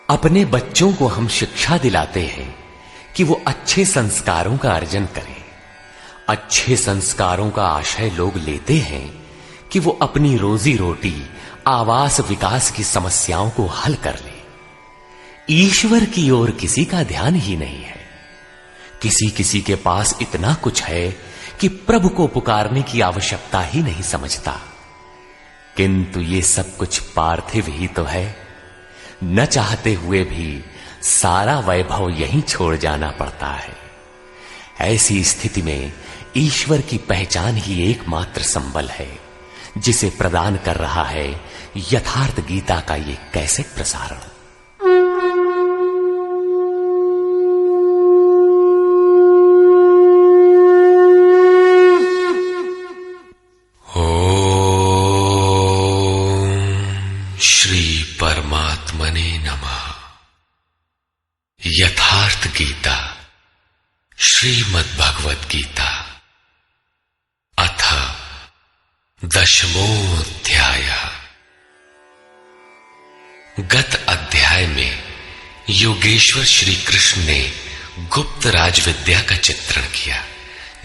अपने बच्चों को हम शिक्षा दिलाते हैं कि वो अच्छे संस्कारों का अर्जन करें। अच्छे संस्कारों का आशय लोग लेते हैं कि वो अपनी रोजी रोटी, आवास, विकास की समस्याओं को हल कर ले। ईश्वर की ओर किसी का ध्यान ही नहीं है। किसी किसी के पास इतना कुछ है कि प्रभु को पुकारने की आवश्यकता ही नहीं समझता। किंतु ये सब कुछ पार्थिव ही तो है। न चाहते हुए भी सारा वैभव यहीं छोड़ जाना पड़ता है। ऐसी स्थिति में ईश्वर की पहचान ही एकमात्र संबल है, जिसे प्रदान कर रहा है यथार्थ गीता का ये कैसेट प्रसारण। परमात्मने नमः। यथार्थ गीता, श्रीमद् भगवद गीता, अथ 10वां। गत अध्याय में योगेश्वर श्री कृष्ण ने गुप्त राजविद्या का चित्रण किया,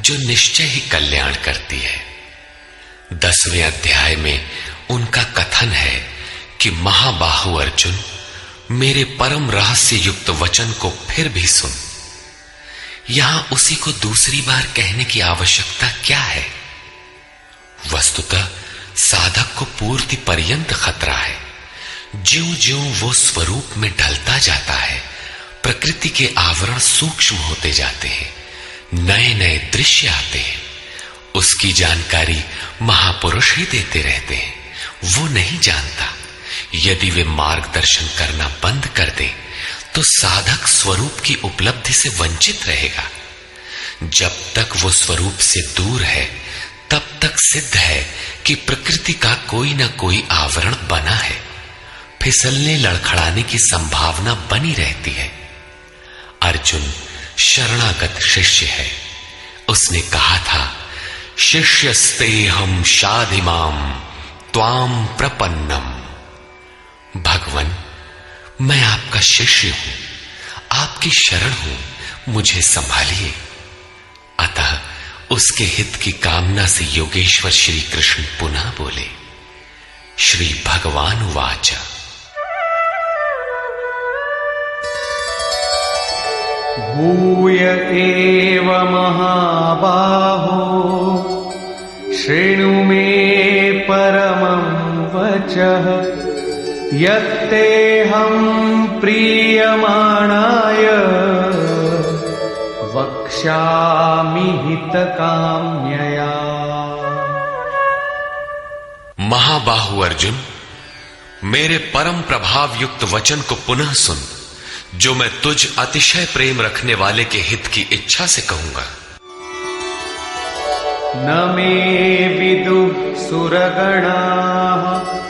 जो निश्चय ही कल्याण करती है। 10वें अध्याय में उनका कथन है कि महाबाहु अर्जुन, मेरे परम रहस्य युक्त वचन को फिर भी सुन। यहां उसी को दूसरी बार कहने की आवश्यकता क्या है? वस्तुतः साधक को पूर्ति पर्यंत खतरा है। ज्यों ज्यों वो स्वरूप में ढलता जाता है, प्रकृति के आवरण सूक्ष्म होते जाते हैं, नए नए दृश्य आते हैं। उसकी जानकारी महापुरुष ही देते रहते हैं, वो नहीं जानता। यदि वे मार्गदर्शन करना बंद कर दे तो साधक स्वरूप की उपलब्धि से वंचित रहेगा। जब तक वो स्वरूप से दूर है, तब तक सिद्ध है कि प्रकृति का कोई ना कोई आवरण बना है। फिसलने लड़खड़ाने की संभावना बनी रहती है। अर्जुन शरणागत शिष्य है। उसने कहा था, शिष्यस्तेहं शाधिमाम त्वाम प्रपन्नम। भगवान, मैं आपका शिष्य हूं, आपकी शरण हूं, मुझे संभालिए। अतः उसके हित की कामना से योगेश्वर श्री कृष्ण पुनः बोले। श्री भगवान उवाच। भूय एव महाबाहो शृणु मे परमं वचः यत्तेऽहं प्रीयमाणाय वक्ष्यामि हितकाम्यया। महाबाहु अर्जुन, मेरे परम प्रभाव युक्त वचन को पुनः सुन, जो मैं तुझ अतिशय प्रेम रखने वाले के हित की इच्छा से कहूंगा। न मे विदुः सुरगणाः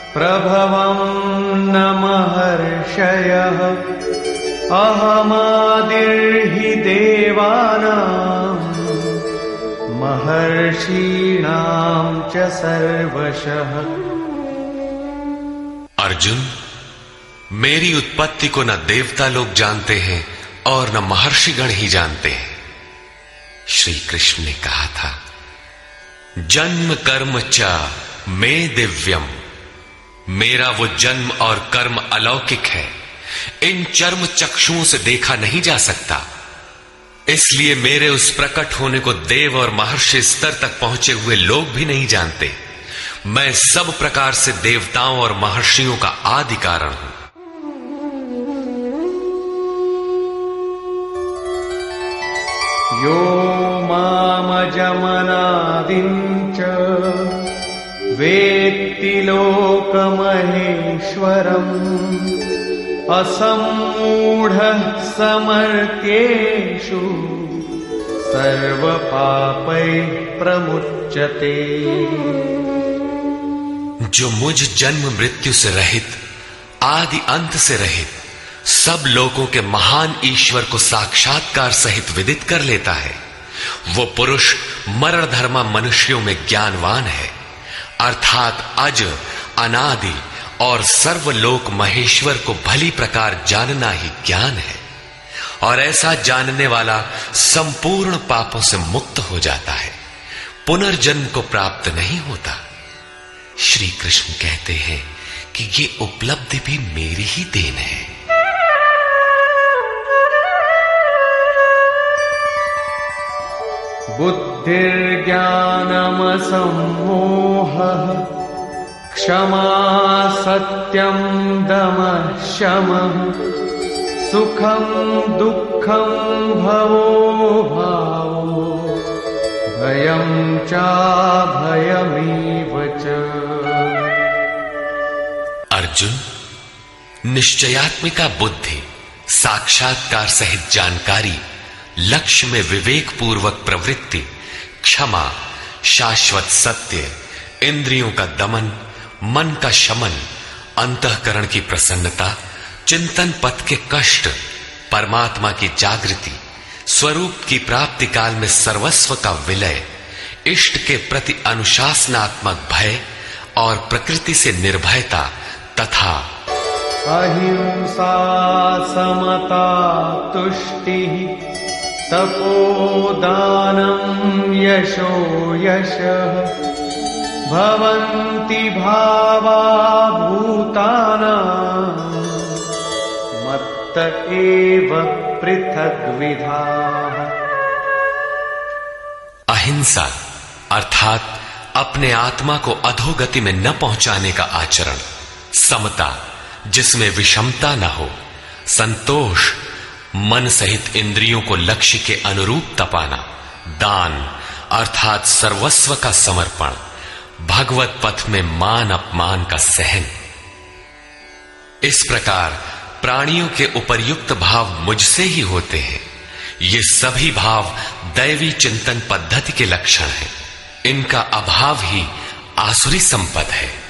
प्रभवं न महर्षयः अहमादिर्हि देवानां महर्षीणां च सर्वशः। अर्जुन, मेरी उत्पत्ति को न देवता लोग जानते हैं और न महर्षिगण ही जानते हैं। श्री कृष्ण ने कहा था, जन्म कर्म च मे दिव्यम। मेरा वो जन्म और कर्म अलौकिक है, इन चर्म चक्षुओं से देखा नहीं जा सकता। इसलिए मेरे उस प्रकट होने को देव और महर्षि स्तर तक पहुंचे हुए लोग भी नहीं जानते। मैं सब प्रकार से देवताओं और महर्षियों का आदि कारण हूं। यो मामजमनादिं च वेत्ति लोकमहेश्वरम् असम्मूढः समर्थ्येषु सर्वपापैः प्रमुच्यते। जो मुझ जन्म मृत्यु से रहित, आदि अंत से रहित, सब लोगों के महान ईश्वर को साक्षात्कार सहित विदित कर लेता है, वो पुरुष मरणधर्मा मनुष्यों में ज्ञानवान है, अर्थात अज, अनादि और सर्वलोक महेश्वर को भली प्रकार जानना ही ज्ञान है, और ऐसा जानने वाला संपूर्ण पापों से मुक्त हो जाता है, पुनर्जन्म को प्राप्त नहीं होता। श्री कृष्ण कहते हैं कि ये उपलब्धि भी मेरी ही देन है। बुद्धिर्ज्ञानमसम्मोहः क्षमा सत्यं दमः शमः सुखं दुःखं भवो भावो भयं चाभयमेव च। अर्जुन, निश्चयात्मिका बुद्धि, साक्षात्कार सहित जानकारी, लक्ष्य में विवेक पूर्वक प्रवृत्ति, क्षमा, शाश्वत सत्य, इंद्रियों का दमन, मन का शमन, अंतःकरण की प्रसन्नता, चिंतन पथ के कष्ट, परमात्मा की जागृति, स्वरूप की प्राप्ति काल में सर्वस्व का विलय, इष्ट के प्रति अनुशासनात्मक भय और प्रकृति से निर्भयता तथा अहिंसा समता तुष्टिः तपोदानं यशो यशः भवन्ति भावा भूतानां मत्त एव पृथग्विधाः। अहिंसा अर्थात अपने आत्मा को अधोगति में न पहुंचाने का आचरण, समता जिसमें विषमता न हो, संतोष मन सहित इंद्रियों को लक्ष्य के अनुरूप तपाना, दान अर्थात सर्वस्व का समर्पण, भगवत पथ में मान अपमान का सहन। इस प्रकार प्राणियों के उपर्युक्त भाव मुझसे ही होते हैं। ये सभी भाव दैवी चिंतन पद्धति के लक्षण हैं। इनका अभाव ही आसुरी संपद है।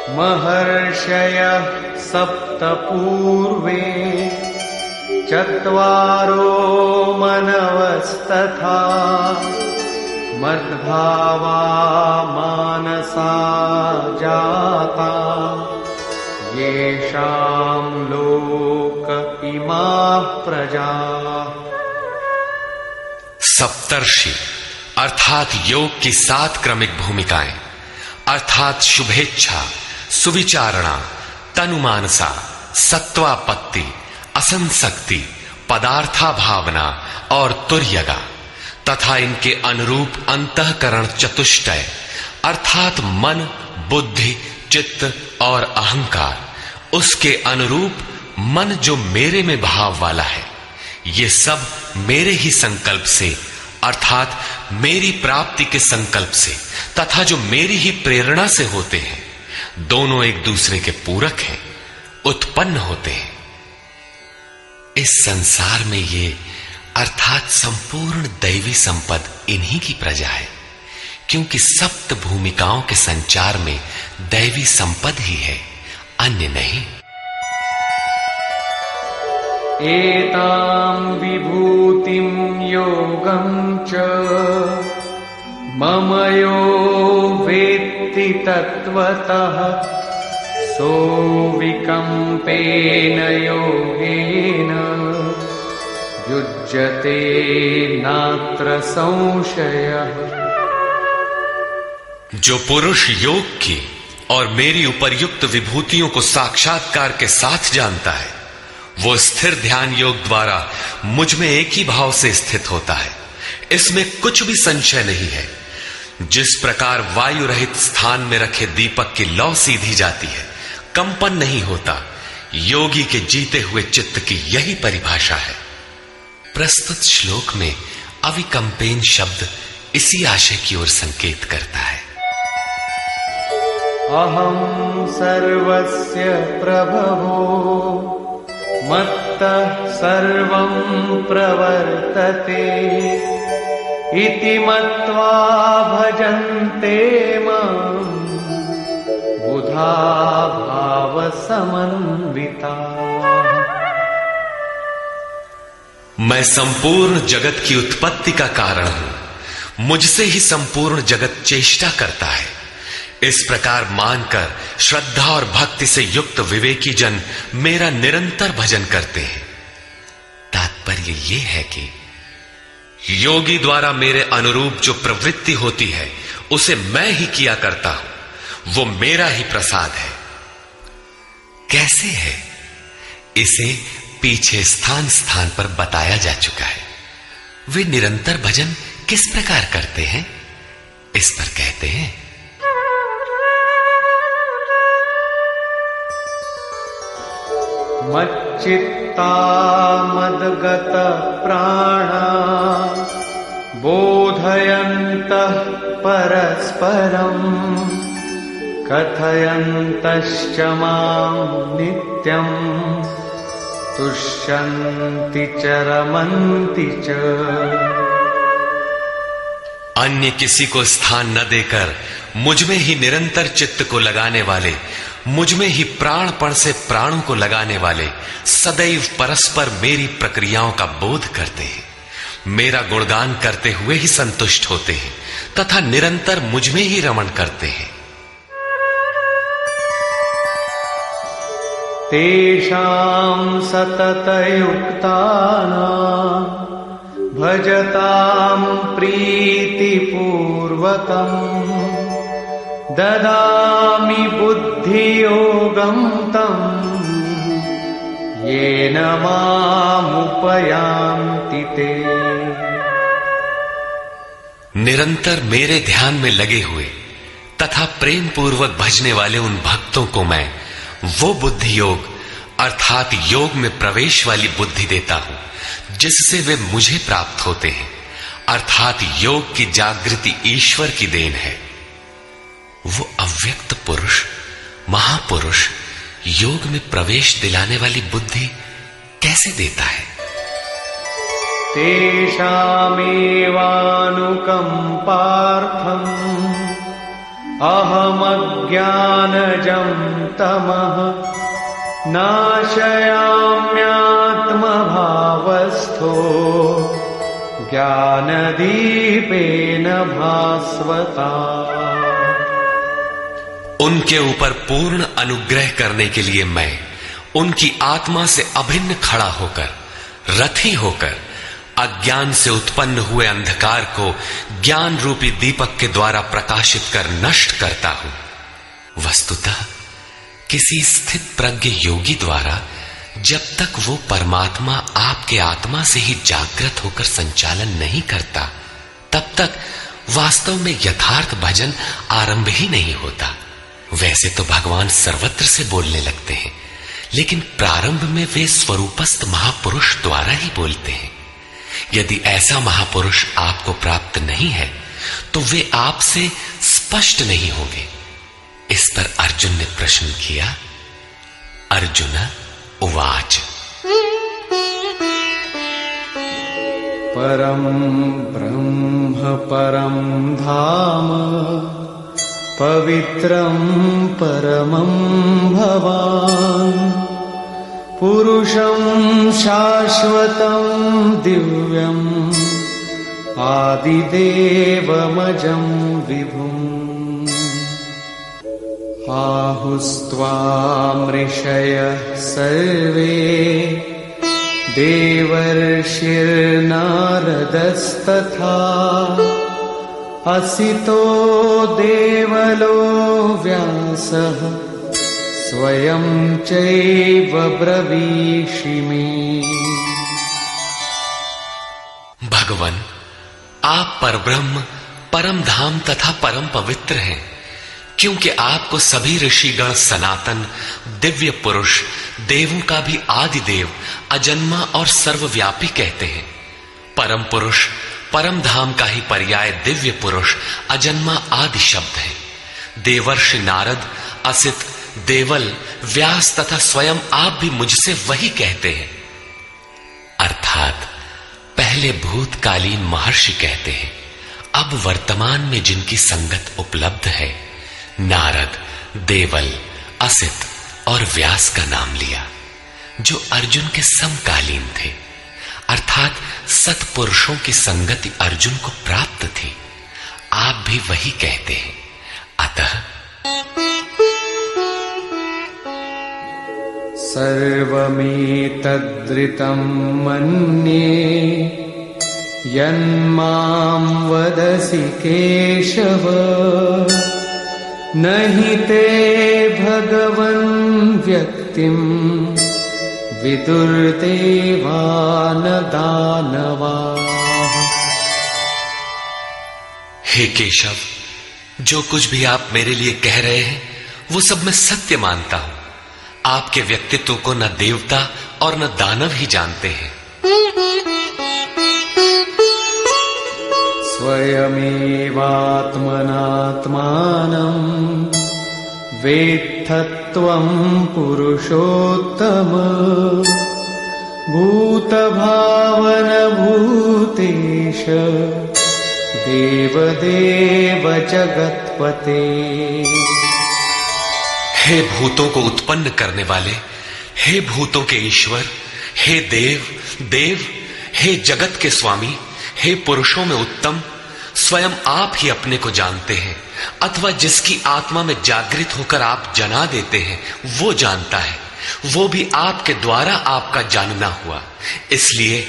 महर्षयः सप्त पूर्वे चत्वारो मनवस्तथा मद्भावा मानसा जाता येषां लोक इमाः प्रजाः। सप्तर्षि अर्थात योग की 7 क्रमिक भूमिकाएं अर्थात शुभेच्छा, सुविचारणा, तनुमानसा, सत्वापत्ति, असंसक्ति, पदार्था भावना और तुर्यगा तथा इनके अनुरूप अंतःकरण चतुष्टय अर्थात मन, बुद्धि, चित्त और अहंकार, उसके अनुरूप मन जो मेरे में भाव वाला है, ये सब मेरे ही संकल्प से अर्थात मेरी प्राप्ति के संकल्प से तथा जो मेरी ही प्रेरणा से होते हैं, दोनों एक दूसरे के पूरक हैं, उत्पन्न होते हैं। इस संसार में ये अर्थात संपूर्ण दैवी संपद इन्हीं की प्रजा है, क्योंकि सप्त भूमिकाओं के संचार में दैवी संपद ही है, अन्य नहीं। एतां विभूतिं योगं च मम यो वेत्ति तत्वतः सोऽविकम्पेन योगेन युज्यते नात्र संशयः। जो पुरुष योग की और मेरी उपर्युक्त विभूतियों को साक्षात्कार के साथ जानता है, वो स्थिर ध्यान योग द्वारा मुझ में एक ही भाव से स्थित होता है। इसमें कुछ भी संशय नहीं है। जिस प्रकार वायु रहित स्थान में रखे दीपक की लौ सीधी जाती है, कंपन नहीं होता, योगी के जीते हुए चित्त की यही परिभाषा है। प्रस्तुत श्लोक में अविकंपेन शब्द इसी आशय की ओर संकेत करता है। अहं सर्वस्य प्रभवो मत्तः सर्वं प्रवर्तते इति मत्वा भजन्ते मां बुधा भाव समन्विता। मैं संपूर्ण जगत की उत्पत्ति का कारण हूं, मुझसे ही संपूर्ण जगत चेष्टा करता है। इस प्रकार मानकर श्रद्धा और भक्ति से युक्त विवेकी जन मेरा निरंतर भजन करते हैं। तात्पर्य यह है कि योगी द्वारा मेरे अनुरूप जो प्रवृत्ति होती है उसे मैं ही किया करता हूं, वो मेरा ही प्रसाद है। कैसे है, इसे पीछे स्थान स्थान पर बताया जा चुका है। वे निरंतर भजन किस प्रकार करते हैं, इस पर कहते हैं, मच्चित्ता मद्गत प्राणा बोधयन्तः परस्परम् कथयन्तश्च मां नित्यम् तुष्यन्ति च रमन्ति च। अन्य किसी को स्थान न देकर मुझ में ही निरंतर चित्त को लगाने वाले, मुझ में ही प्राणपण से प्राणों को लगाने वाले सदैव परस्पर मेरी प्रक्रियाओं का बोध करते हैं, मेरा गुणगान करते हुए ही संतुष्ट होते हैं तथा निरंतर मुझ में ही रमण करते हैं। तेषां सततयुक्तानां भजतां प्रीतिपूर्वकम् ददामि बुद्धियोगं तम् येन मामुपयान्ति ते। निरंतर मेरे ध्यान में लगे हुए तथा प्रेम पूर्वक भजने वाले उन भक्तों को मैं वो बुद्धि योग अर्थात योग में प्रवेश वाली बुद्धि देता हूं जिससे वे मुझे प्राप्त होते हैं, अर्थात योग की जागृति ईश्वर की देन है। वो अव्यक्त पुरुष महापुरुष योग में प्रवेश दिलाने वाली बुद्धि कैसे देता है? तेषामेवानुकंपार्थम् अहमज्ञानजं तमः नाशयाम्यात्मभावस्थो ज्ञानदीपेन भास्वता। उनके ऊपर पूर्ण अनुग्रह करने के लिए मैं उनकी आत्मा से अभिन्न खड़ा होकर, रथी होकर अज्ञान से उत्पन्न हुए अंधकार को ज्ञान रूपी दीपक के द्वारा प्रकाशित कर नष्ट करता हूं। वस्तुतः किसी स्थित प्रज्ञ योगी द्वारा जब तक वो परमात्मा आपके आत्मा से ही जागृत होकर संचालन नहीं करता, तब तक वास्तव में यथार्थ भजन आरंभ ही नहीं होता। वैसे तो भगवान सर्वत्र से बोलने लगते हैं, लेकिन प्रारंभ में वे स्वरूपस्थ महापुरुष द्वारा ही बोलते हैं। यदि ऐसा महापुरुष आपको प्राप्त नहीं है तो वे आपसे स्पष्ट नहीं होंगे। इस पर अर्जुन ने प्रश्न किया। अर्जुन उवाच परम ब्रह्म परम धाम पवित्रं परमं भवान् पुरुषं शाश्वतं दिव्यम् आदिदेवमजं विभुम् आहुस्त्वामृषयः सर्वे देवर्षिर्नारदस्तथा असितो देवलो व्यासः स्वयं चैव ब्रवीषि मे। भगवान, आप परब्रह्म परम धाम तथा परम पवित्र हैं, क्योंकि आपको सभी ऋषिगण सनातन दिव्य पुरुष देवों का भी आदि देव अजन्मा और सर्वव्यापी कहते हैं। परम पुरुष परम धाम का ही पर्याय दिव्य पुरुष अजन्मा आदि शब्द है। देवर्षि नारद, असित, देवल, व्यास तथा स्वयं आप भी मुझसे वही कहते हैं। अर्थात पहले भूतकालीन महर्षि कहते हैं, अब वर्तमान में जिनकी संगत उपलब्ध है, नारद, देवल, असित और व्यास का नाम लिया, जो अर्जुन के समकालीन थे, अर्थात सत्पुरुषों की संगति अर्जुन को प्राप्त थी। आप भी वही कहते हैं। अतः सर्वमेतद्ऋतं मन्ये यन्मां वदसि केशव न हि ते भगवन् व्यक्तिं विदुर्देवान् दानवाः। हे केशव, जो कुछ भी आप मेरे लिए कह रहे हैं वो सब मैं सत्य मानता हूं। आपके व्यक्तित्व को न देवता और न दानव ही जानते हैं। स्वयमेवात्मनात्मानं वेत्थत्वं पुरुषोत्तम भूतभावनभूतेश देवदेव जगत्पते। हे भूतों को उत्पन्न करने वाले, हे भूतों के ईश्वर, हे देव देव, हे जगत के स्वामी, हे पुरुषों में उत्तम, स्वयं आप ही अपने को जानते हैं अथवा जिसकी आत्मा में जागृत होकर आप जना देते हैं वो जानता है। वो भी आपके द्वारा आपका जानना हुआ। इसलिए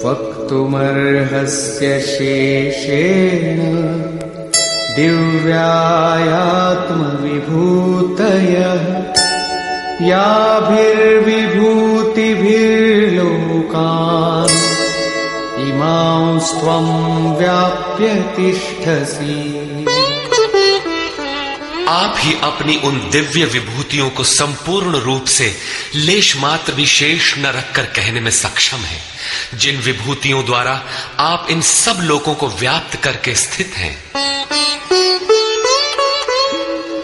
वक्तुमर्हस्य शेषेण दिव्यायात्मविभूतयः याभिर्विभूतिभिर्लोकान् इमांस्त्वं व्याप्य तिष्ठसि। आप ही अपनी उन दिव्य विभूतियों को संपूर्ण रूप से लेश मात्र भी शेष न रखकर कहने में सक्षम है, जिन विभूतियों द्वारा आप इन सब लोगों को व्याप्त करके स्थित हैं।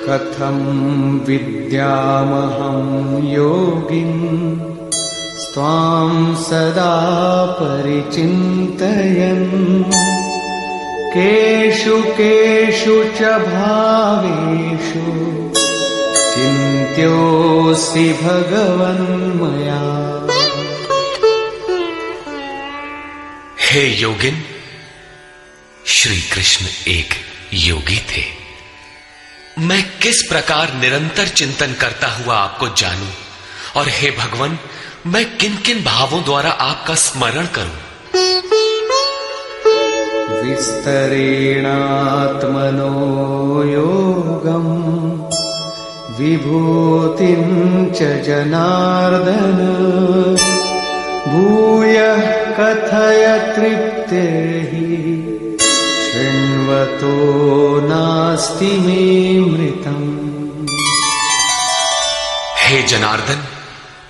कथं विद्यामहं योगिन् स्वां सदा परिचिन्तयन् केषु केषु च भावेषु चिन्त्योऽसि भगवन्मया। हे योगिन, श्री कृष्ण एक योगी थे। मैं किस प्रकार निरंतर चिंतन करता हुआ आपको जानूं, और हे भगवान, मैं किन किन भावों द्वारा आपका स्मरण करूं। विस्तरेणात्मनो योगम् विभूतिं च जनार्दन भूयः कथय तृप्तिर्हि शृण्वतो नास्ति मे मृतम्। हे जनार्दन,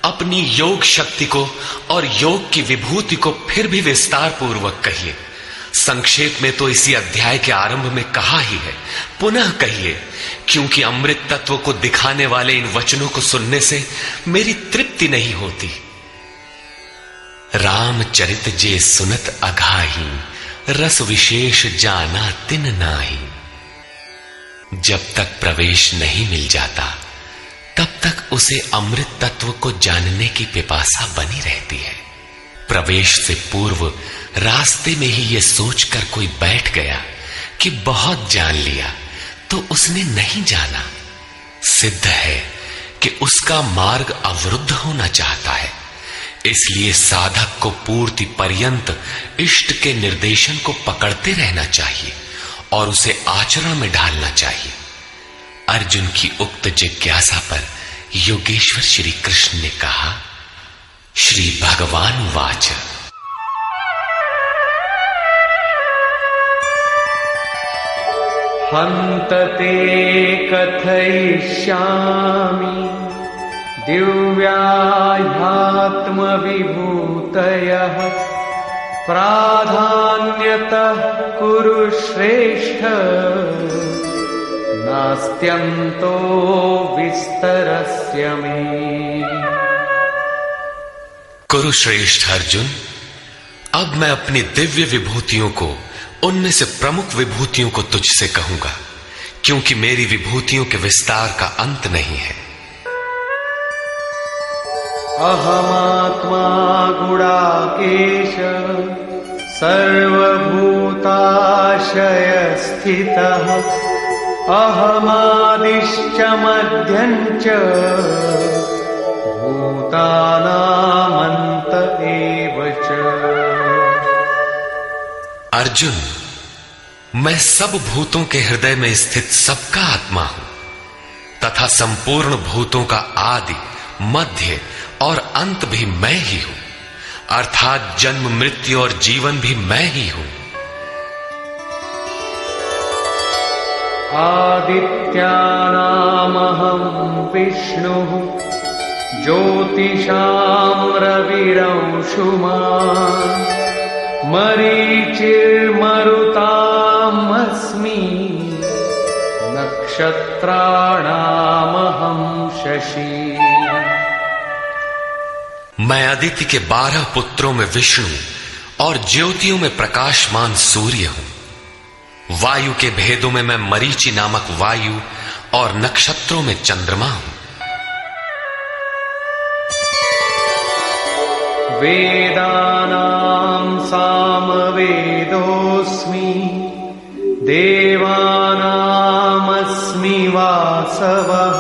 अपनी योग शक्ति को और योग की विभूति को फिर भी विस्तार पूर्वक कहिए। संक्षेप में तो इसी अध्याय के आरंभ में कहा ही है, पुनः कहिए, क्योंकि अमृत तत्व को दिखाने वाले इन वचनों को सुनने से मेरी तृप्ति नहीं होती। रामचरित जे सुनत अघाही रस विशेष जाना तिन नाही। जब तक प्रवेश नहीं मिल जाता तब तक उसे अमृत तत्व को जानने की पिपासा बनी रहती है। प्रवेश से पूर्व रास्ते में ही ये सोचकर कोई बैठ गया कि बहुत जान लिया तो उसने नहीं जाना। सिद्ध है कि उसका मार्ग अवरुद्ध होना चाहता है। इसलिए साधक को पूर्ति पर्यंत इष्ट के निर्देशन को पकड़ते रहना चाहिए और उसे आचरण में ढालना चाहिए। अर्जुन की उक्त जिज्ञासा पर योगेश्वर श्री कृष्ण ने कहा, श्री भगवान वाच, हन्त ते कथयिष्यामि दिव्याह्यात्मविभूतयः प्राधान्यतः कुरु श्रेष्ठ नास्त्यन्तो विस्तरस्य मे। कुरुश्रेष्ठ अर्जुन, अब मैं अपनी दिव्य विभूतियों को, उनमें से प्रमुख विभूतियों को तुझसे कहूंगा, क्योंकि मेरी विभूतियों के विस्तार का अंत नहीं है। अहमात्मा गुणाकेश सर्वभूताशय स्थितः अहमादित्य आदिश्च मध्यं च भूतानामन्त एव च। अर्जुन, मैं सब भूतों के हृदय में स्थित सबका आत्मा हूं तथा संपूर्ण भूतों का आदि, मध्य और अंत भी मैं ही हूं, अर्थात जन्म, मृत्यु और जीवन भी मैं ही हूं। आदित्यानामहं विष्णुः ज्योतिषां रविरंशुमान् मरीचिर्मरुतामस्मि नक्षत्राणामहं शशि। मैं अदिति के 12 पुत्रों में विष्णु और ज्योतियों में प्रकाशमान सूर्य हूं। वायु के भेदों में मैं मरीचि नामक वायु और नक्षत्रों में चंद्रमा हूं। वेदानां सामवेदोऽस्मि देवानामस्मि वासवः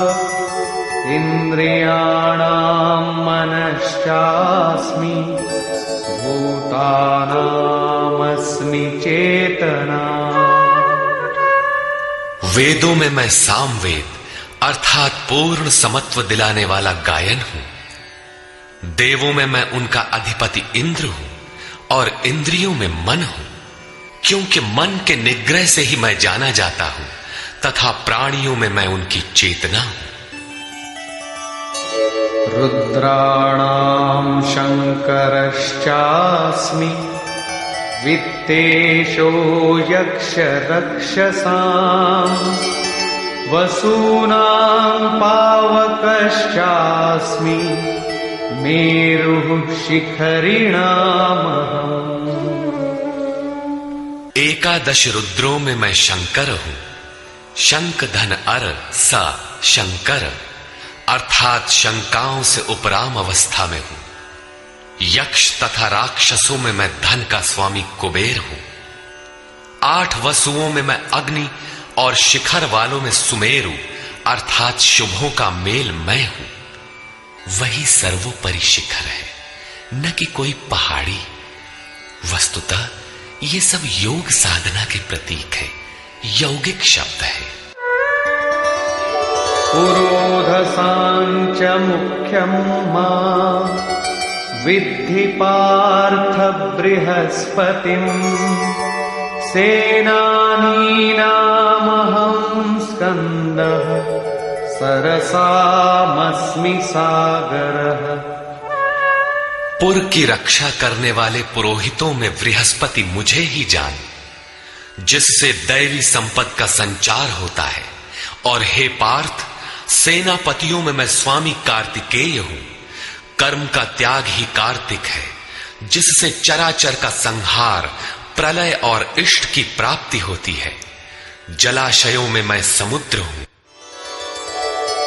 इन्द्रियाणां मनश्चास्मि भूतानामस्मि चेतना। वेदों में मैं सामवेद अर्थात पूर्ण समत्व दिलाने वाला गायन हूं। देवों में मैं उनका अधिपति इंद्र हूं और इंद्रियों में मन हूं, क्योंकि मन के निग्रह से ही मैं जाना जाता हूं तथा प्राणियों में मैं उनकी चेतना हूं। रुद्राणां शंकरश्चास्मि वित्तेषो यक्षरक्षसां वसूनां पावकश्चास्मि मेरुः शिखरिणामहम्। 11 रुद्रों में मैं शंकर हूं। शंख धन अर सा शंकर अर्थात शंकाओं से उपराम अवस्था में हूं। यक्ष तथा राक्षसों में मैं धन का स्वामी कुबेर हूं। 8 वसुओं में मैं अग्नि और शिखर वालों में सुमेरु अर्थात शुभों का मेल मैं हूं। वही सर्वोपरि शिखर है, न कि कोई पहाड़ी। वस्तुतः ये सब योग साधना के प्रतीक है, यौगिक शब्द है। पुरोधसांच मुख्यं मां विद्धि पार्थ बृहस्पतिम् सेनानीनामहं स्कन्दः सरसामस्मि सागरः। पुर की रक्षा करने वाले पुरोहितों में बृहस्पति मुझे ही जान, जिससे दैवी संपत्ति का संचार होता है। और हे पार्थ, सेनापतियों में मैं स्वामी कार्तिकेय हूं। कर्म का त्याग ही कार्तिक है, जिससे चराचर का संहार, प्रलय और इष्ट की प्राप्ति होती है। जलाशयों में मैं समुद्र हूं।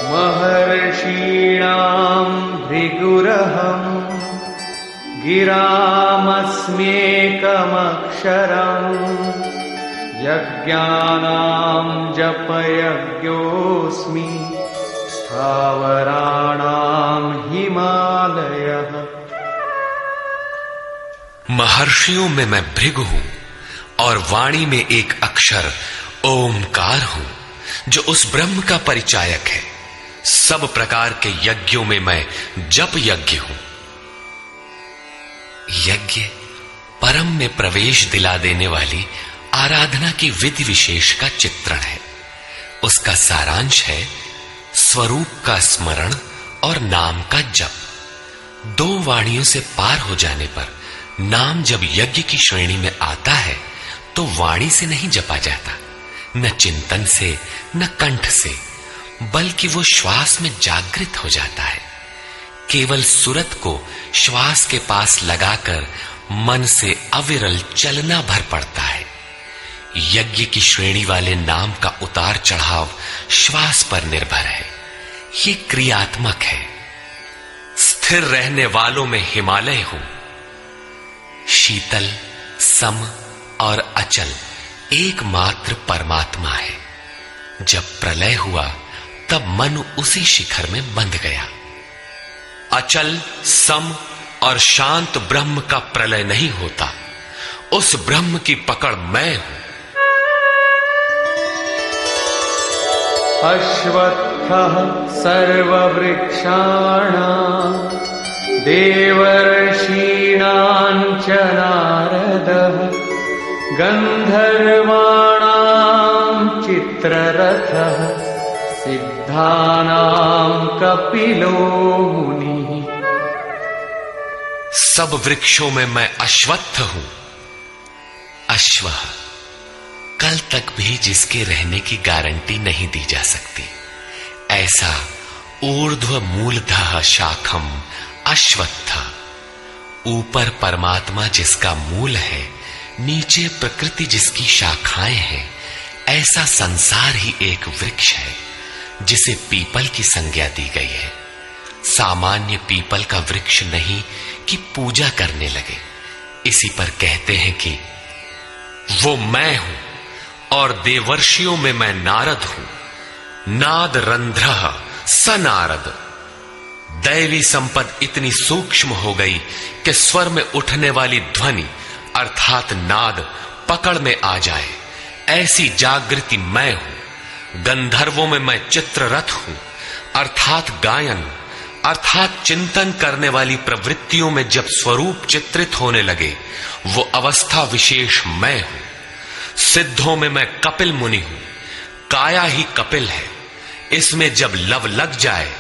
महर्षीणां भृगुरहं गिरामस्म्येकमक्षरम् यज्ञानां जपयज्ञोऽस्मि स्थावराणां हिमालयः। महर्षियों में मैं भृगु हूं और वाणी में एक अक्षर ओमकार हूं, जो उस ब्रह्म का परिचायक है। सब प्रकार के यज्ञों में मैं जप यज्ञ हूं। यज्ञ परम में प्रवेश दिला देने वाली आराधना की विधि विशेष का चित्रण है। उसका सारांश है स्वरूप का स्मरण और नाम का जप। 2 वाणियों से पार हो जाने पर नाम जब यज्ञ की श्रेणी में आता है तो वाणी से नहीं जपा जाता, न चिंतन से, न कंठ से, बल्कि वो श्वास में जागृत हो जाता है। केवल सुरत को श्वास के पास लगाकर मन से अविरल चलना भर पड़ता है। यज्ञ की श्रेणी वाले नाम का उतार चढ़ाव श्वास पर निर्भर है। ये क्रियात्मक है। स्थिर रहने वालों में हिमालय हूं। शीतल, सम और अचल एकमात्र परमात्मा है। जब प्रलय हुआ तब मनु उसी शिखर में बंध गया। अचल, सम और शांत ब्रह्म का प्रलय नहीं होता, उस ब्रह्म की पकड़ मैं हूं। अश्वत्थः सर्ववृक्षाणां देवर्षीणां च नारदः गन्धर्वाणां चित्ररथः सिद्धानां कपिलो मुनिः। सब वृक्षों में मैं अश्वत्थ हूं। अश्व कल तक भी जिसके रहने की गारंटी नहीं दी जा सकती, ऐसा ऊर्ध्व मूलधः शाखम अश्वत्थ। ऊपर परमात्मा जिसका मूल है, नीचे प्रकृति जिसकी शाखाएं हैं, ऐसा संसार ही एक वृक्ष है जिसे पीपल की संज्ञा दी गई है। सामान्य पीपल का वृक्ष नहीं कि पूजा करने लगे। इसी पर कहते हैं कि वो मैं हूं और देवर्षियों में मैं नारद हूं। नाद रंध्रः स नारद। दैवी संपद इतनी सूक्ष्म हो गई कि स्वर में उठने वाली ध्वनि अर्थात नाद पकड़ में आ जाए, ऐसी जागृति मैं हूं। गंधर्वों में मैं चित्ररथ हूं, अर्थात गायन अर्थात चिंतन करने वाली प्रवृत्तियों में जब स्वरूप चित्रित होने लगे, वो अवस्था विशेष मैं हूं। सिद्धों में मैं कपिल मुनि हूं, काया ही कपिल है। इसमें जब लव लग जाए,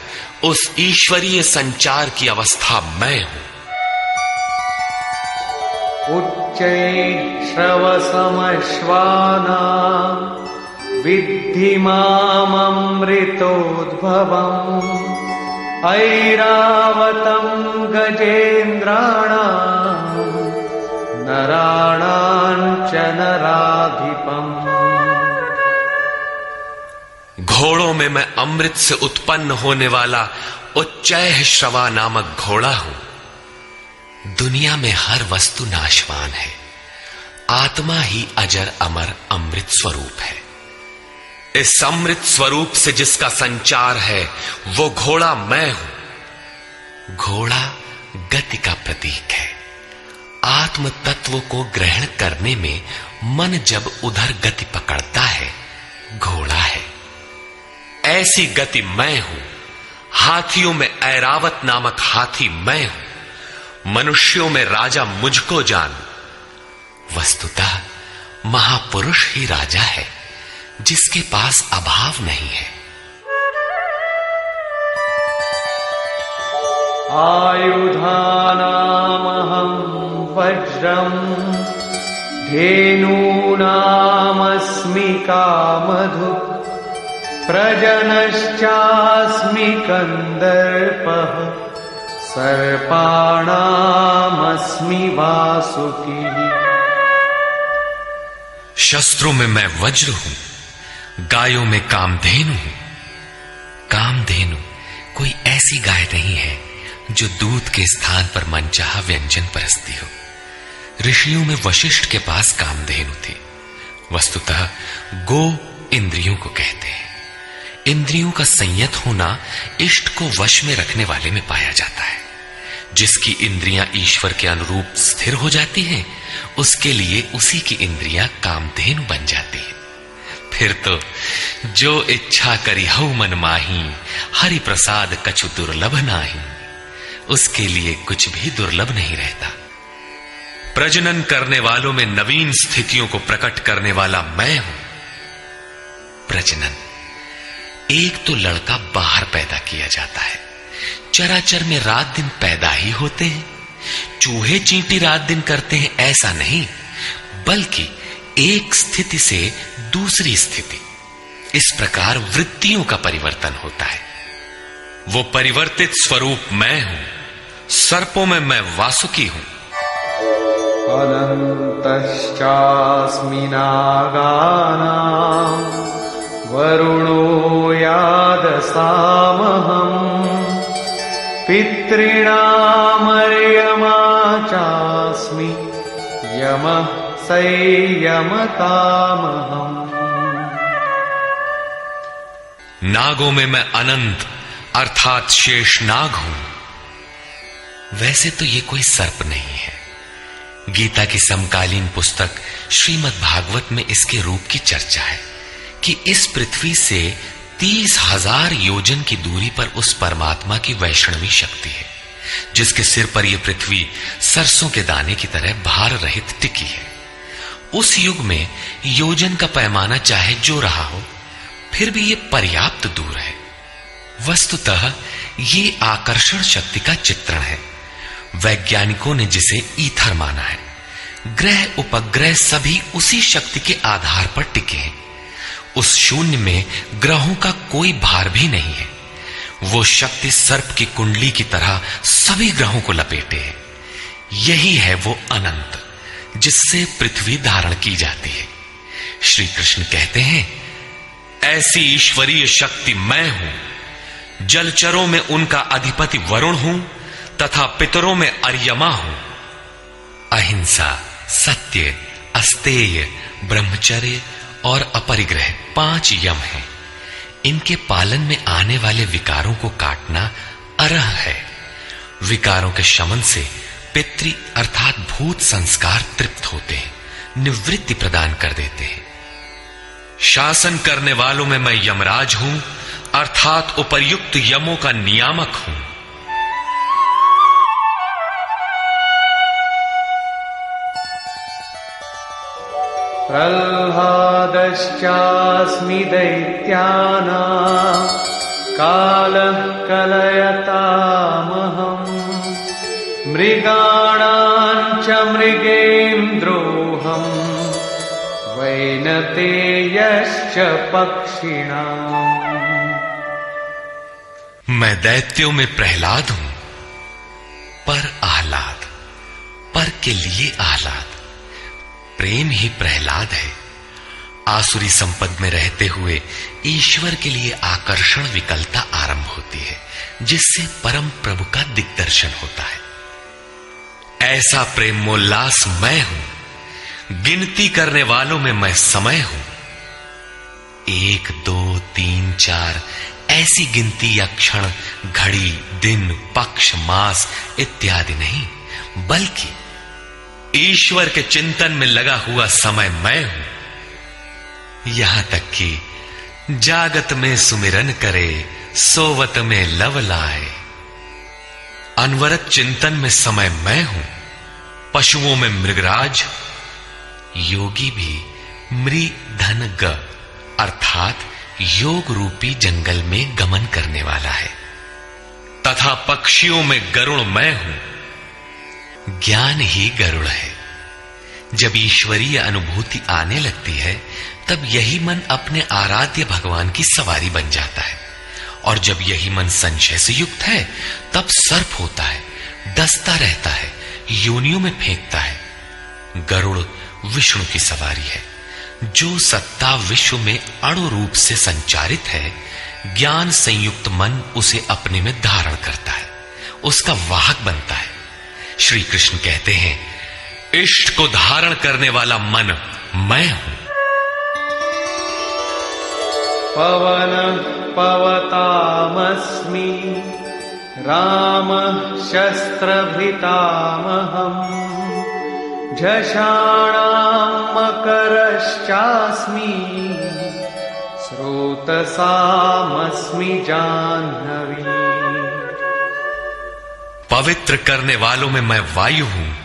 उस ईश्वरीय संचार की अवस्था मैं हूं। उच्चैश्रवसमश्वानां विद्धि माममृतोद्भवम् ऐरावतं गजेन्द्राणां नराणां च नराधिपम्। घोड़ों में मैं अमृत से उत्पन्न होने वाला उच्चैः श्रवा नामक घोड़ा हूं। दुनिया में हर वस्तु नाशवान है, आत्मा ही अजर अमर अमृत स्वरूप है। इस अमृत स्वरूप से जिसका संचार है, वो घोड़ा मैं हूं। घोड़ा गति का प्रतीक है। आत्म तत्व को ग्रहण करने में मन जब उधर गति पकड़ता है, घोड़ा है। ऐसी गति मैं हूं। हाथियों में ऐरावत नामक हाथी मैं हूं। मनुष्यों में राजा मुझको जान। वस्तुतः महापुरुष ही राजा है, जिसके पास अभाव नहीं है। आयुधानामहं वज्रं धेनूनामस्मि कामधुक् प्रजनश्चास्मि कंदर्पः सर्पाणामस्मि वासुकिः। शस्त्रों में मैं वज्र हूं, गायों में कामधेनु हूं। कामधेनु कोई ऐसी गाय नहीं है जो दूध के स्थान पर मनचाहा व्यंजन परसती हो। ऋषियों में वशिष्ठ के पास कामधेनु थी। वस्तुतः गो इंद्रियों को कहते हैं। इंद्रियों का संयत होना इष्ट को वश में रखने वाले में पाया जाता है। जिसकी इंद्रियां ईश्वर के अनुरूप स्थिर हो जाती हैं, उसके लिए उसी की इंद्रियां कामधेनु बन जाती है। फिर तो जो इच्छा करी हऊ मन माही, हरि प्रसाद कछु दुर्लभ नाही। उसके लिए कुछ भी दुर्लभ नहीं रहता। प्रजनन करने वालों में नवीन स्थितियों को प्रकट करने वाला मैं हूं। प्रजनन, एक तो लड़का बाहर पैदा किया जाता है। चराचर में रात दिन पैदा ही होते हैं। चूहे चींटी रात दिन करते हैं, ऐसा नहीं, बल्कि एक स्थिति से दूसरी स्थिति, इस प्रकार वृत्तियों का परिवर्तन होता है। वो परिवर्तित स्वरूप मैं हूं। सर्पों में मैं वासुकी हूं। अनन्तश्चास्मि नागानां वरुणो यादसामहम् पितॄणामर्यमा चास्मि यमः संयमतामहम्। नागों में मैं अनंत अर्थात शेष नाग हूं। वैसे तो ये कोई सर्प नहीं है। गीता की समकालीन पुस्तक श्रीमद् भागवत में इसके रूप की चर्चा है कि इस पृथ्वी से 30,000 योजन की दूरी पर उस परमात्मा की वैष्णवी शक्ति है जिसके सिर पर यह पृथ्वी सरसों के दाने की तरह भार रहित टिकी है। उस युग में योजन का पैमाना चाहे जो रहा हो, फिर भी यह पर्याप्त दूर है। वस्तुतः ये आकर्षण शक्ति का चित्रण है। वैज्ञानिकों ने जिसे ईथर माना है। ग्रह उपग्रह सभी उसी शक्ति के आधार पर टिके हैं। उस शून्य में ग्रहों का कोई भार भी नहीं है। वो शक्ति सर्प की कुंडली की तरह सभी ग्रहों को लपेटे है। यही है वो अनंत जिससे पृथ्वी धारण की जाती है। श्री कृष्ण कहते हैं, ऐसी ईश्वरीय शक्ति मैं हूं। जलचरों में उनका अधिपति वरुण हूं तथा पितरों में अर्यमा हूं। अहिंसा, सत्य, अस्तेय, ब्रह्मचर्य और अपरिग्रह 5 यम हैं। इनके पालन में आने वाले विकारों को काटना अरह है। विकारों के शमन से पितृ अर्थात भूत संस्कार तृप्त होते हैं, निवृत्ति प्रदान कर देते हैं। शासन करने वालों में मैं यमराज हूं अर्थात उपर्युक्त यमों का नियामक हूं। प्रह्लादश्चास्मि दैत्यानां कालः कलयतामहम् मृगाणां च मृगेन्द्रोऽहम् वैनतेयश्च पक्षिणाम्। मैं दैत्यों में प्रहलाद हूं, पर आह्लाद, पर के लिए आह्लाद। प्रेम ही प्रहलाद है। आसुरी संपद में रहते हुए ईश्वर के लिए आकर्षण विकलता आरंभ होती है जिससे परम प्रभु का दिग्दर्शन होता है। ऐसा प्रेमोल्लास मैं हूं। गिनती करने वालों में मैं समय हूं। 1, 2, 3, 4 ऐसी गिनती या क्षण, घड़ी, दिन, पक्ष, मास इत्यादि नहीं, बल्कि ईश्वर के चिंतन में लगा हुआ समय मैं हूं। यहां तक कि जागत में सुमिरन करे, सोवत में लव लाए। अनवरत चिंतन में समय मैं हूं। पशुओं में मृगराज, योगी भी मृधन ग अर्थात योग रूपी जंगल में गमन करने वाला है। तथा पक्षियों में गरुड़ मैं हूं। ज्ञान ही गरुड़ है। जब ईश्वरीय अनुभूति आने लगती है तब यही मन अपने आराध्य भगवान की सवारी बन जाता है। और जब यही मन संशय से युक्त है तब सर्प होता है, डसता रहता है, योनियों में फेंकता है। गरुड़ विष्णु की सवारी है। जो सत्ता विश्व में अणु रूप से संचारित है, ज्ञान संयुक्त मन उसे अपने में धारण करता है, उसका वाहक बनता है। श्री कृष्ण कहते हैं, इष्ट को धारण करने वाला मन मैं हूं। पवन पवतामस्मि रामः शस्त्रभृतामहम् झषाणां मकरश्चास्मि स्रोतसामस्मि जाह्नवी। पवित्र करने वालों में मैं वायु हूं,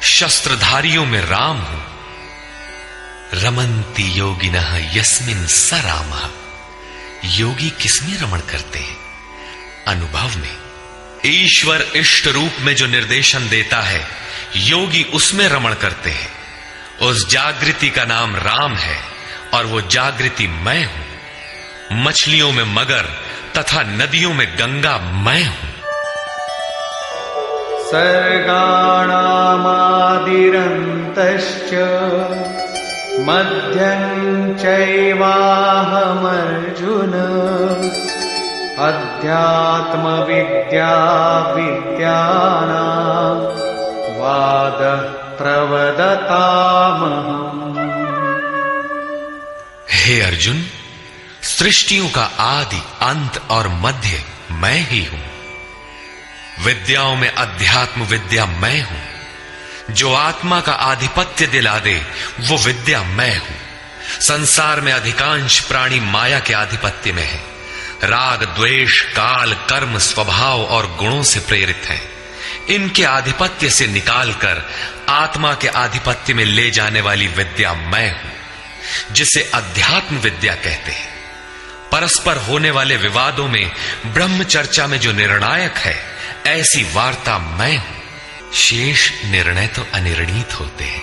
शस्त्रधारियों में राम हूं। रमन्ति योगिनः यस्मिन् स रामः। योगी किसमें रमण करते हैं? अनुभव में। ईश्वर इष्ट रूप में जो निर्देशन देता है, योगी उसमें रमण करते हैं। उस जागृति का नाम राम है और वो जागृति मैं हूं। मछलियों में मगर तथा नदियों में गंगा मैं हूं। सर्गाणामादिरन्तश्च मध्यं चैवाहमर्जुन अध्यात्मविद्या विद्यानां वादः प्रवदतामहम्। हे अर्जुन, सृष्टियों का आदि, अंत और मध्य मैं ही हूं। विद्याओं में अध्यात्म विद्या मैं हूं। जो आत्मा का आधिपत्य दिला दे वो विद्या मैं हूं। संसार में अधिकांश प्राणी माया के आधिपत्य में है। राग, द्वेष, काल, कर्म, स्वभाव और गुणों से प्रेरित हैं। इनके आधिपत्य से निकालकर आत्मा के आधिपत्य में ले जाने वाली विद्या मैं हूं, जिसे अध्यात्म विद्या कहते हैं। परस्पर होने वाले विवादों में ब्रह्म चर्चा में जो निर्णायक है, ऐसी वार्ता मैं हूं। शेष निर्णय तो अनिर्णीत होते हैं।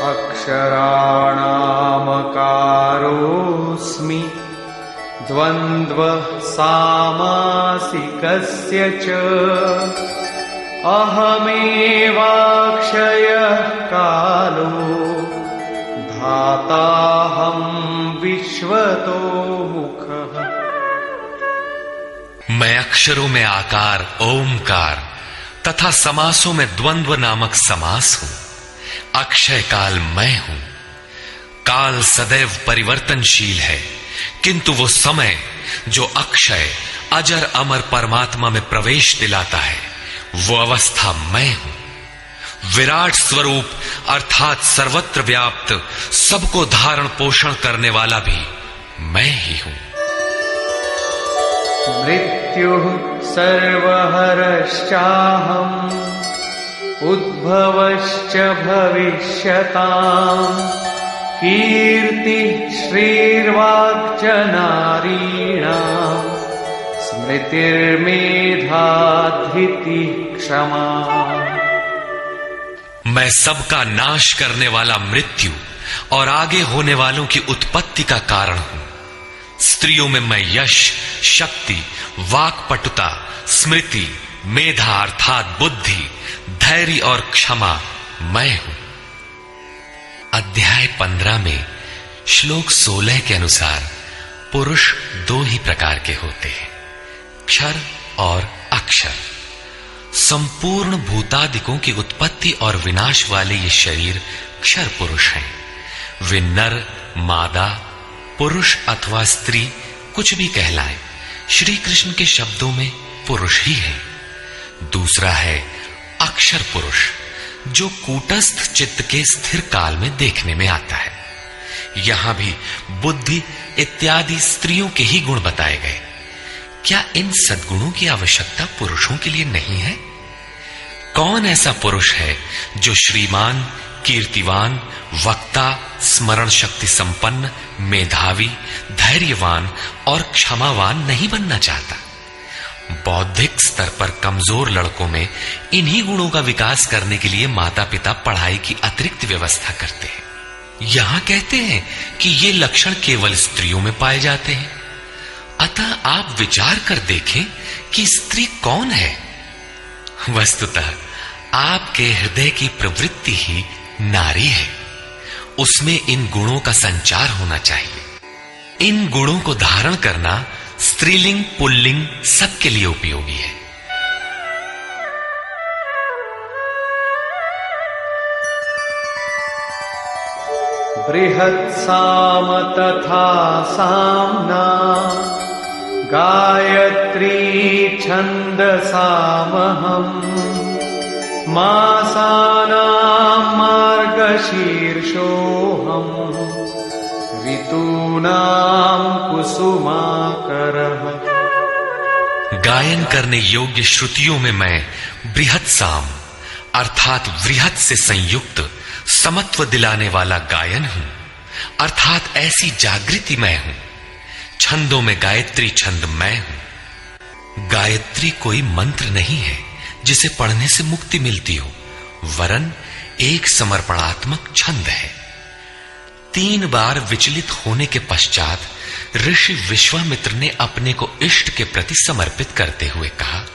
अक्षराणामकारोऽस्मि द्वन्द्व सामासिकस्य च अहमेवाक्षयः कालो धाताहं विश्वतो मुखः। मैं अक्षरों में आकार, ओमकार तथा समासों में द्वंद्व नामक समास हूं। अक्षय काल मैं हूं। काल सदैव परिवर्तनशील है, किंतु वो समय जो अक्षय अजर अमर परमात्मा में प्रवेश दिलाता है, वो अवस्था मैं हूं। विराट स्वरूप अर्थात सर्वत्र व्याप्त, सबको धारण पोषण करने वाला भी मैं ही हूं। मृत्युः सर्वहरश्चाहम् उद्भवश्च भविष्यताम् कीर्तिः श्रीर्वाक्च नारीणाम् स्मृतिर्मेधा धृतिः क्षमा। मैं सबका नाश करने वाला मृत्यु और आगे होने वालों की उत्पत्ति का कारण हूं। स्त्रियों में मैं यश, शक्ति, वाक्पटुता, स्मृति, मेधा अर्थात बुद्धि, धैर्य और क्षमा मैं हूं। अध्याय 15 में श्लोक 16 के अनुसार पुरुष दो ही प्रकार के होते हैं, क्षर और अक्षर। संपूर्ण भूतादिकों की उत्पत्ति और विनाश वाले ये शरीर क्षर पुरुष हैं। वे नर, मादा, पुरुष अथवा स्त्री कुछ भी कहलाएं, श्री कृष्ण के शब्दों में पुरुष ही है। दूसरा है अक्षर पुरुष, जो कूटस्थ चित्त के स्थिर काल में देखने में आता है। यहां भी बुद्धि इत्यादि स्त्रियों के ही गुण बताए गए। क्या इन सद्गुणों की आवश्यकता पुरुषों के लिए नहीं है? कौन ऐसा पुरुष है जो श्रीमान, कीर्तिवान, वक्ता, स्मरण शक्ति संपन्न, मेधावी, धैर्यवान और क्षमावान नहीं बनना चाहता? बौद्धिक स्तर पर कमजोर लड़कों में इन्हीं गुणों का विकास करने के लिए माता पिता पढ़ाई की अतिरिक्त व्यवस्था करते हैं। यहां कहते हैं कि ये लक्षण केवल स्त्रियों में पाए जाते हैं। अतः आप विचार कर देखें कि स्त्री कौन है। वस्तुतः आपके हृदय की प्रवृत्ति ही नारी है। उसमें इन गुणों का संचार होना चाहिए। इन गुणों को धारण करना स्त्रीलिंग पुल्लिंग सबके लिए उपयोगी है। बृहत्साम तथा साम्ना गायत्री छन्दसामहम् मासानां मार्गशीर्षोऽहम् ऋतूनां कुसुमाकरः। गायन करने योग्य श्रुतियों में मैं बृहत् साम अर्थात वृहत से संयुक्त समत्व दिलाने वाला गायन हूं, अर्थात ऐसी जागृति मैं हूं। छंदों में गायत्री छंद मैं हूं। गायत्री कोई मंत्र नहीं है जिसे पढ़ने से मुक्ति मिलती हो, वरन एक समर्पणात्मक छंद है। 3 बार विचलित होने के पश्चात ऋषि विश्वामित्र ने अपने को इष्ट के प्रति समर्पित करते हुए कहा,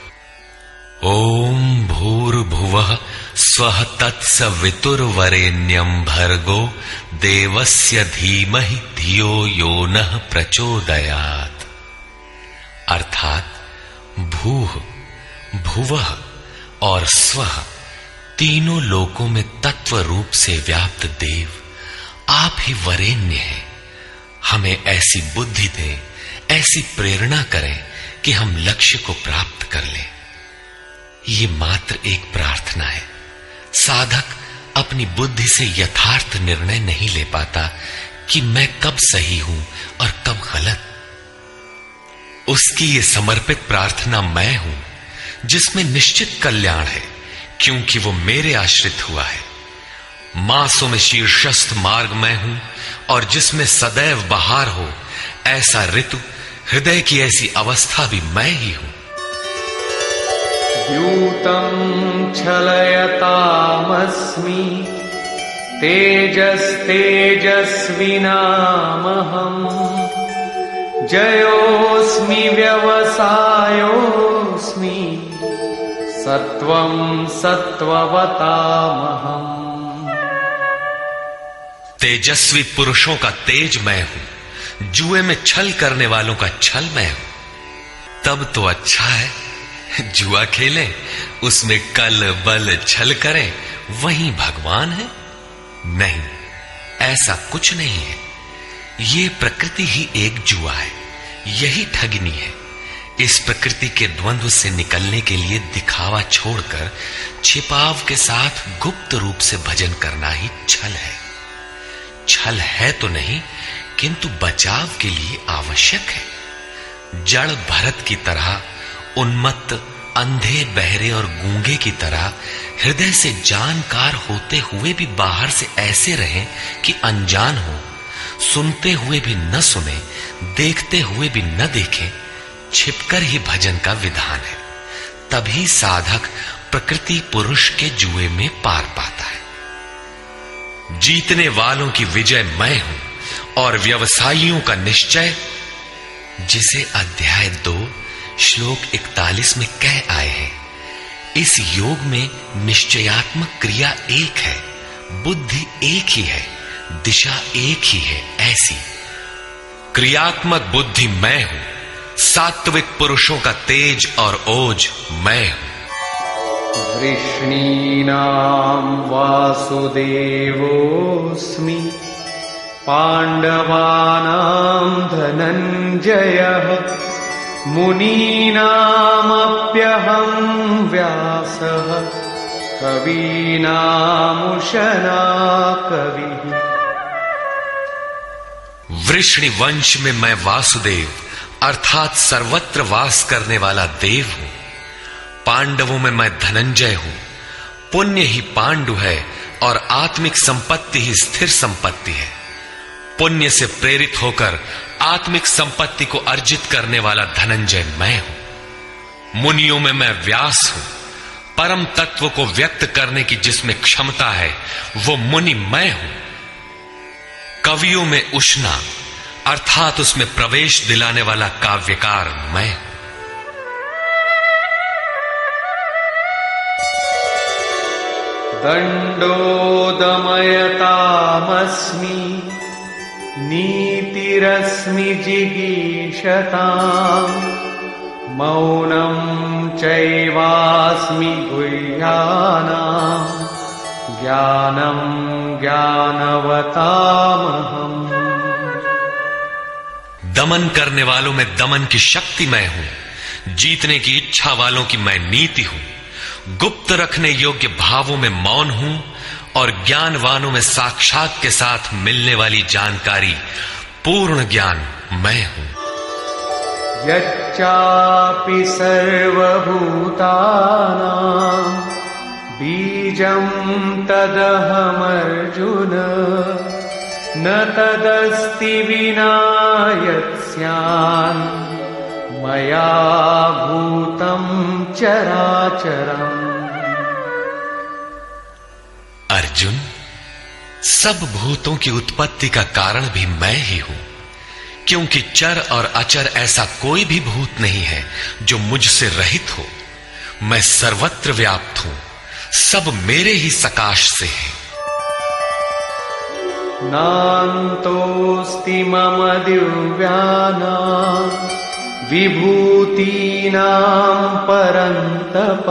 ओम भूर्भुवः स्वः तत्सवितुर्वरेण्यं भर्गो देवस्य धीमहि धियो यो नः प्रचोदयात्। अर्थात भूः, भुवः और स्वः तीनों लोकों में तत्व रूप से व्याप्त देव आप ही वरेण्य हैं। हमें ऐसी बुद्धि दें, ऐसी प्रेरणा करें कि हम लक्ष्य को प्राप्त कर लें। ये मात्र एक प्रार्थना है। साधक अपनी बुद्धि से यथार्थ निर्णय नहीं ले पाता कि मैं कब सही हूं और कब गलत। उसकी ये समर्पित प्रार्थना मैं हूं, जिसमें निश्चित कल्याण है, क्योंकि वो मेरे आश्रित हुआ है। मासों में शीर्षस्थ मार्ग मैं हूं, और जिसमें सदैव बहार हो, ऐसा ऋतु, हृदय की ऐसी अवस्था भी मैं ही हूं। द्यूतं छलयतामस्मि तेजस्तेजस्विनामहम् जयोऽस्मि व्यवसायोऽस्मि सत्वं सत्ववतामहम्। तेजस्वी पुरुषों का तेज मैं हूं, जुए में छल करने वालों का छल मैं हूं। तब तो अच्छा है जुआ खेलें, उसमें कल बल छल करें, वही भगवान है। नहीं, ऐसा कुछ नहीं है। ये प्रकृति ही एक जुआ है, यही ठगनी है। इस प्रकृति के द्वंद्व से निकलने के लिए दिखावा छोड़कर छिपाव के साथ गुप्त रूप से भजन करना ही छल है। छल है तो नहीं, किंतु बचाव के लिए आवश्यक है। जड़ भरत की तरह, उन्मत्त, अंधे, बहरे और गूंगे की तरह हृदय से जानकार होते हुए भी बाहर से ऐसे रहें कि अनजान हो, सुनते हुए भी न सुने, देखते हुए भी न देखें। छिपकर ही भजन का विधान है। तभी साधक प्रकृति पुरुष के जुए में पार पाता है। जीतने वालों की विजय मैं हूं, और व्यवसायियों का निश्चय, जिसे अध्याय 2 श्लोक 41 में कह आए हैं। इस योग में निश्चयात्मक क्रिया एक है, बुद्धि एक ही है, दिशा एक ही है। ऐसी क्रियात्मक बुद्धि मैं हूं, सात्विक पुरुषों का तेज और ओज मैं हूं। वृष्णीनां वासुदेवोऽस्मि पाण्डवानां धनञ्जयः मुनीनामप्यहं व्यासः कवीनामुशना कविः। वृष्णि वंश में मैं वासुदेव अर्थात सर्वत्र वास करने वाला देव हूं। पांडवों में मैं धनंजय हूं। पुण्य ही पांडु है और आत्मिक संपत्ति ही स्थिर संपत्ति है। पुण्य से प्रेरित होकर आत्मिक संपत्ति को अर्जित करने वाला धनंजय मैं हूं। मुनियों में मैं व्यास हूं। परम तत्व को व्यक्त करने की जिसमें क्षमता है, वो मुनि मैं हूं। कवियों में उष्णा अर्थात उसमें प्रवेश दिलाने वाला काव्यकार मैं हूं। दंडोदमयतामस्मि नीतिरस्मि जिगीषताम् मौनं चैवास्मि गुह्यानां ज्ञानं ज्ञानवतामहम्। दमन करने वालों में दमन की शक्ति मैं हूं। जीतने की इच्छा वालों की मैं नीति हूं। गुप्त रखने योग्य भावों में मौन हूं, और ज्ञानवानों में साक्षात के साथ मिलने वाली जानकारी, पूर्ण ज्ञान मैं हूं। यच्चापि सर्वभूतानां बीजं तदहमर्जुन न तदस्ति विना यत्स्यान् मया भूतं चराचरम्। अर्जुन, सब भूतों की उत्पत्ति का कारण भी मैं ही हूं, क्योंकि चर और अचर ऐसा कोई भी भूत नहीं है जो मुझसे रहित हो। मैं सर्वत्र व्याप्त हूं, सब मेरे ही सकाश से है। नान्तोऽस्ति मम दिव्यानां विभूतीनां परन्तप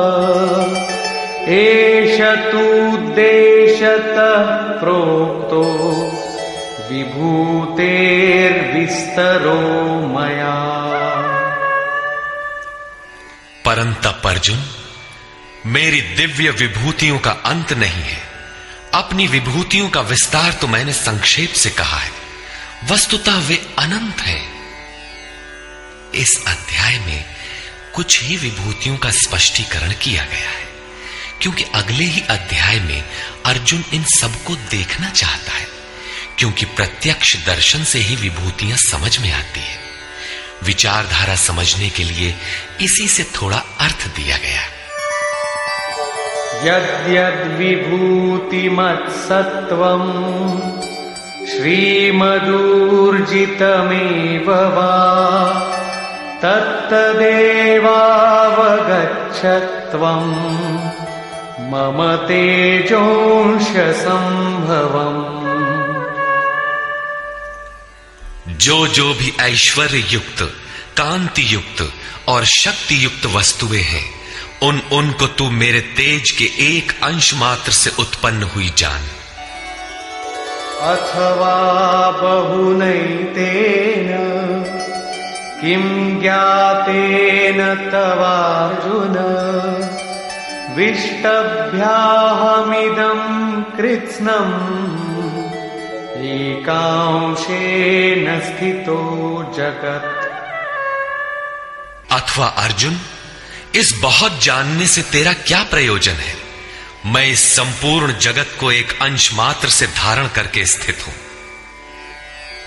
एष तूद्देशतः प्रोक्तो विभूतेर्विस्तरो मया। परंतप अर्जुन, मेरी दिव्य विभूतियों का अंत नहीं है। अपनी विभूतियों का विस्तार तो मैंने संक्षेप से कहा है, वस्तुतः वे अनंत हैं। इस अध्याय में कुछ ही विभूतियों का स्पष्टीकरण किया गया है, क्योंकि अगले ही अध्याय में अर्जुन इन सबको देखना चाहता है, क्योंकि प्रत्यक्ष दर्शन से ही विभूतियां समझ में आती है। विचारधारा समझने के लिए इसी से थोड़ा अर्थ दिया गया। यद्यद्विभूतिमत्सत्त्वम् श्रीमदूर्जितमेव वा तत्तदेवावगच्छत्वम् मम तेजोंश संभवम्। जो भी ऐश्वर्य युक्त, कांति युक्त और शक्ति युक्त वस्तुएं हैं, उनको तू मेरे तेज के एक अंश मात्र से उत्पन्न हुई जान। अथवा बहुनैतेन किं ज्ञातेन तवार्जुन विष्टभ्याहमिदं कृत्स्नम् एकांशेन स्थितो जगत्। अथवा अर्जुन, इस बहुत जानने से तेरा क्या प्रयोजन है? मैं इस संपूर्ण जगत को एक अंश मात्र से धारण करके स्थित हूं।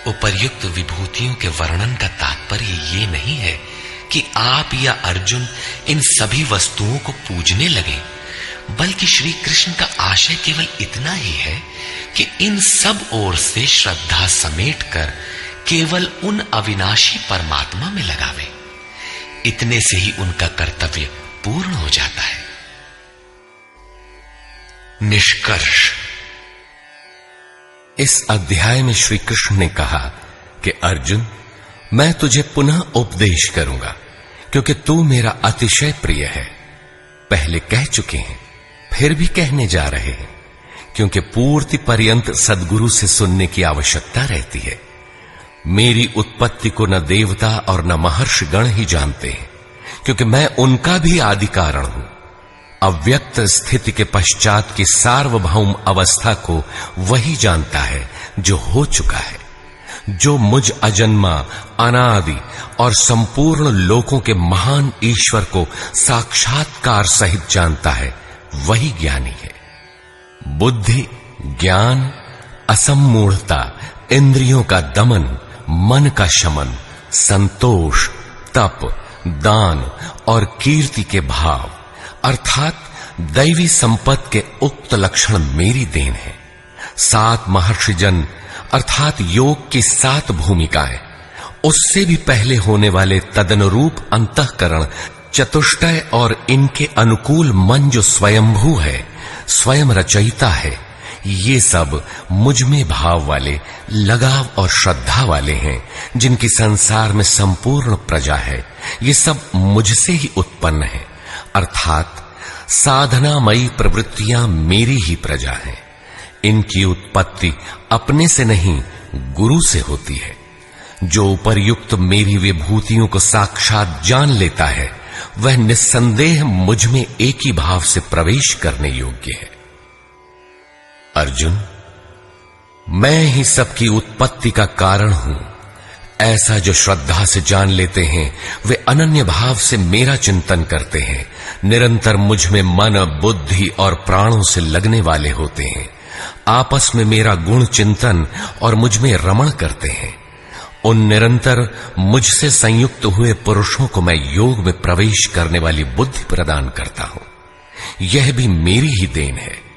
उपर्युक्त विभूतियों के वर्णन का तात्पर्य ये नहीं है कि आप या अर्जुन इन सभी वस्तुओं को पूजने लगे, बल्कि श्री कृष्ण का आशय केवल इतना ही है कि इन सब ओर से श्रद्धा समेट कर केवल उन अविनाशी परमात्मा में लगावे। इतने से ही उनका कर्तव्य पूर्ण हो जाता है। निष्कर्ष, इस अध्याय में श्री कृष्ण ने कहा कि अर्जुन, मैं तुझे पुनः उपदेश करूंगा, क्योंकि तू मेरा अतिशय प्रिय है। पहले कह चुके हैं, फिर भी कहने जा रहे हैं, क्योंकि पूर्ति पर्यंत सद्गुरु से सुनने की आवश्यकता रहती है। मेरी उत्पत्ति को न देवता और न महर्षि गण ही जानते हैं, क्योंकि मैं उनका भी आदि कारण हूं। अव्यक्त स्थिति के पश्चात की सार्वभौम अवस्था को वही जानता है जो हो चुका है। जो मुझ अजन्मा, अनादि और संपूर्ण लोकों के महान ईश्वर को साक्षात्कार सहित जानता है, वही ज्ञानी है। बुद्धि, ज्ञान, असम्मूढ़ता, इंद्रियों का दमन, मन का शमन, संतोष, तप, दान और कीर्ति के भाव अर्थात दैवी संपत्ति के उक्त लक्षण मेरी देन है। 7 महर्षिजन अर्थात योग की 7 भूमिकाएं, उससे भी पहले होने वाले तदनुरूप अंतःकरण, चतुष्टय और इनके अनुकूल मन जो स्वयंभू है, स्वयं रचयिता है, ये सब मुझ में भाव वाले, लगाव और श्रद्धा वाले हैं, जिनकी संसार में संपूर्ण प्रजा है। ये सब मुझसे ही उत्पन्न है, अर्थात साधनामयी प्रवृत्तियां मेरी ही प्रजा हैं। इनकी उत्पत्ति अपने से नहीं, गुरु से होती है। जो उपर्युक्त मेरी विभूतियों को साक्षात जान लेता है, वह निस्संदेह मुझ में एक ही भाव से प्रवेश करने योग्य है। अर्जुन, मैं ही सबकी उत्पत्ति का कारण हूं, ऐसा जो श्रद्धा से जान लेते हैं, वे अनन्य भाव से मेरा चिंतन करते हैं, निरंतर मुझ में मन, बुद्धि और प्राणों से लगने वाले होते हैं, आपस में मेरा गुण चिंतन और मुझ में रमण करते हैं। उन निरंतर मुझसे संयुक्त हुए पुरुषों को मैं योग में प्रवेश करने वाली बुद्धि प्रदान करता हूं। यह भी मेरी ही देन है।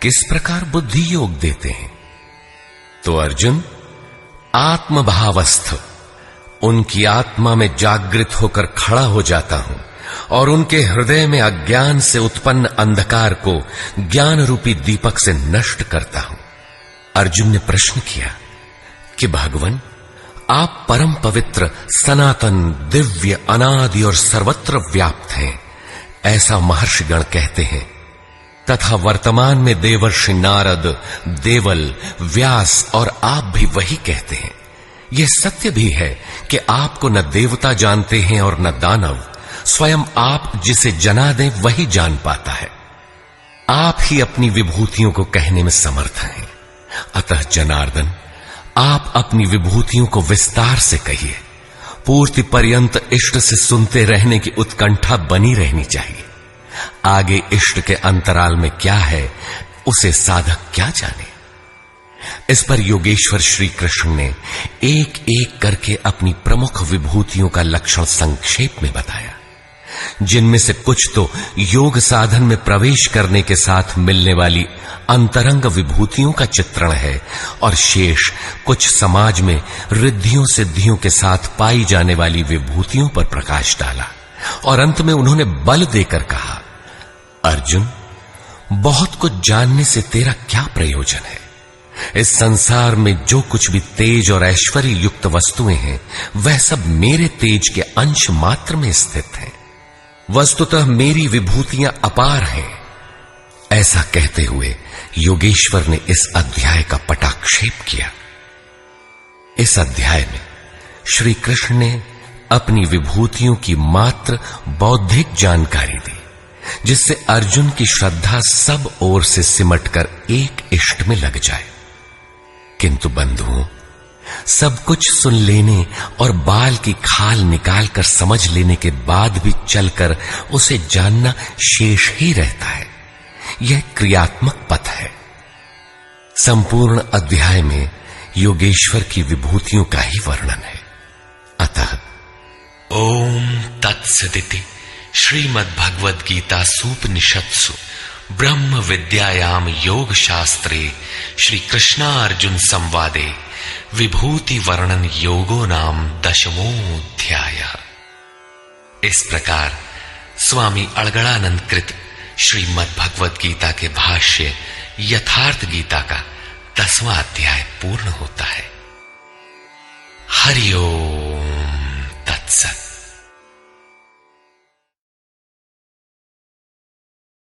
किस प्रकार बुद्धि योग देते हैं? तो अर्जुन, आत्मभावस्थ उनकी आत्मा में जागृत होकर खड़ा हो जाता हूं और उनके हृदय में अज्ञान से उत्पन्न अंधकार को ज्ञान रूपी दीपक से नष्ट करता हूं। अर्जुन ने प्रश्न किया कि भगवान, आप परम पवित्र, सनातन, दिव्य, अनादि और सर्वत्र व्याप्त हैं, ऐसा महर्षिगण कहते हैं। तथा वर्तमान में देवर्षि नारद, देवल, व्यास और आप भी वही कहते हैं। यह सत्य भी है कि आपको न देवता जानते हैं और न दानव, स्वयं आप जिसे जना दें वही जान पाता है। आप ही अपनी विभूतियों को कहने में समर्थ हैं। अतः जनार्दन, आप अपनी विभूतियों को विस्तार से कहिए। पूर्ति पर्यंत इष्ट से सुनते रहने की उत्कंठा बनी रहनी चाहिए। आगे इष्ट के अंतराल में क्या है, उसे साधक क्या जाने। इस पर योगेश्वर श्री कृष्ण ने एक एक करके अपनी प्रमुख विभूतियों का लक्षण संक्षेप में बताया, जिनमें से कुछ तो योग साधन में प्रवेश करने के साथ मिलने वाली अंतरंग विभूतियों का चित्रण है, और शेष कुछ समाज में रिद्धियों सिद्धियों के साथ पाई जाने वाली विभूतियों पर प्रकाश डाला। और अंत में उन्होंने बल देकर कहा, अर्जुन, बहुत कुछ जानने से तेरा क्या प्रयोजन है। इस संसार में जो कुछ भी तेज और ऐश्वर्य युक्त वस्तुएं हैं, वह सब मेरे तेज के अंश मात्र में स्थित हैं। वस्तुतः मेरी विभूतियां अपार हैं। ऐसा कहते हुए योगेश्वर ने इस अध्याय का पटाक्षेप किया। इस अध्याय में श्री कृष्ण ने अपनी विभूतियों की मात्र बौद्धिक जानकारी दी, जिससे अर्जुन की श्रद्धा सब ओर से सिमटकर एक इष्ट में लग जाए। किंतु बंधुओं, सब कुछ सुन लेने और बाल की खाल निकालकर समझ लेने के बाद भी चलकर उसे जानना शेष ही रहता है। यह क्रियात्मक पथ है। संपूर्ण अध्याय में योगेश्वर की विभूतियों का ही वर्णन है। अतः ओम तत्सदिति श्रीमद्भगवद गीता सूपनिषत्सु ब्रह्म विद्यायाम योग शास्त्रे श्री कृष्णार्जुन संवादे विभूति वर्णन योगो नाम 10वां। इस प्रकार स्वामी अड़गड़ानंद कृत श्रीमद्भगवद गीता के भाष्य यथार्थ गीता का 10वां अध्याय पूर्ण होता है। हरि ओम तत्सत।